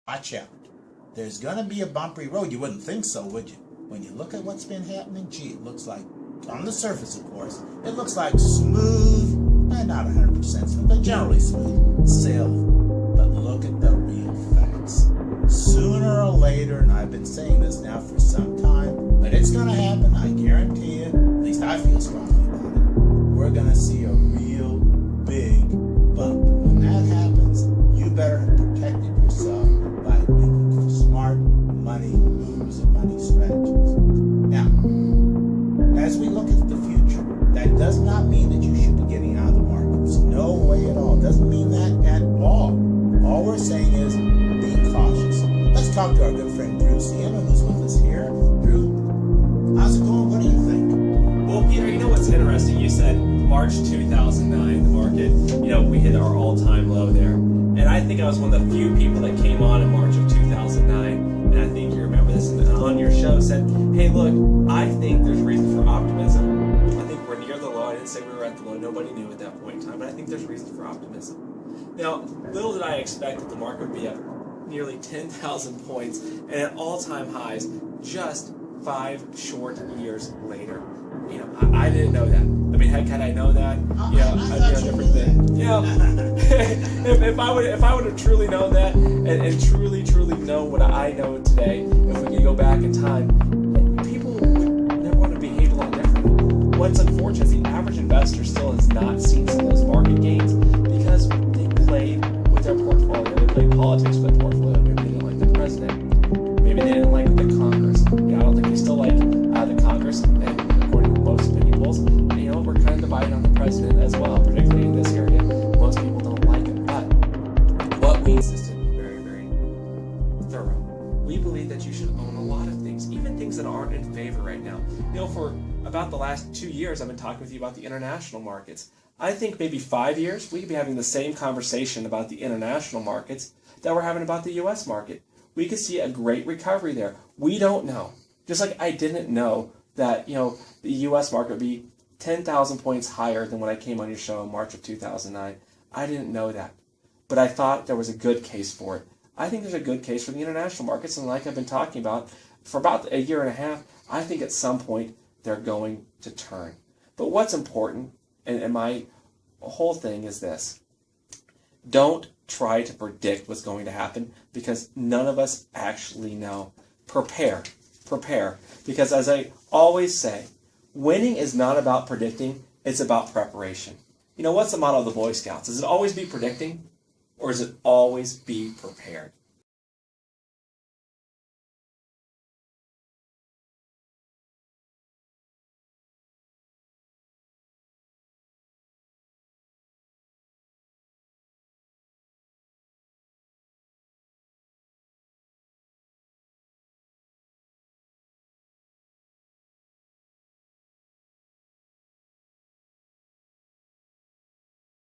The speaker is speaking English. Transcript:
Watch out. There's going to be a bumpy road. You wouldn't think so, would you? When you look at what's been happening, gee, it looks like, on the surface, of course, it looks like smooth, not 100% smooth, but generally smooth sailing. But look at the real facts. Sooner or later, and I've been saying this now for some time, but it's going to happen, I guarantee you, at least I feel strongly about it, we're going to see a real big bump. When that happens, you better have protected yourself by making smart money moves and money strategies. Now, as we look at the future, that does not mean that you should be getting out of the markets. No way at all. It doesn't mean that at all. All we're saying is be cautious. Let's talk to our good friend Drew Scianna, who's with us here. Drew, how's it going? What do you think? Well, Peter, you know what's interesting? You said March 2009, the market, we hit our all-time low there. And I think I was one of the few people that came on in March of 2009, and I think you remember this, and on your show said, hey, look, I think there's reason for optimism. I think we're near the low. I didn't say we were at the low. Nobody knew at that point in time, but I think there's reason for optimism. Now, little did I expect that the market would be up nearly 10,000 points and at all-time highs just 5 short years later. I didn't know that. I mean, heck, had I known that, I'd be a different thing. If I would have truly known that and truly know what I know today, if we could go back in time, people would never want to behave a lot differently. What's unfortunate is the average investor still has not seen some of those market gains because they played with their portfolio. They played politics with their portfolio. Maybe they didn't like the president. Maybe they didn't like the Congress. I don't think they still like the Congress. And according to most opinion polls, we're kind of divided on the president as well, particularly in this area. Most people don't like it. But what we insist on very, very thorough. We believe that you should own a lot of things, even things that aren't in favor right now. For about the last 2 years, I've been talking with you about the international markets. I think maybe 5 years, we could be having the same conversation about the international markets that we're having about the U.S. market. We could see a great recovery there. We don't know. Just like I didn't know that, the U.S. market would be 10,000 points higher than when I came on your show in March of 2009. I didn't know that. But I thought there was a good case for it. I think there's a good case for the international markets, and like I've been talking about for about a year and a half, I think at some point they're going to turn. But what's important, and my whole thing is this: don't try to predict what's going to happen because none of us actually know. Prepare. Because as I always say, winning is not about predicting, it's about preparation. What's the motto of the Boy Scouts? Is it always be predicting or is it always be prepared?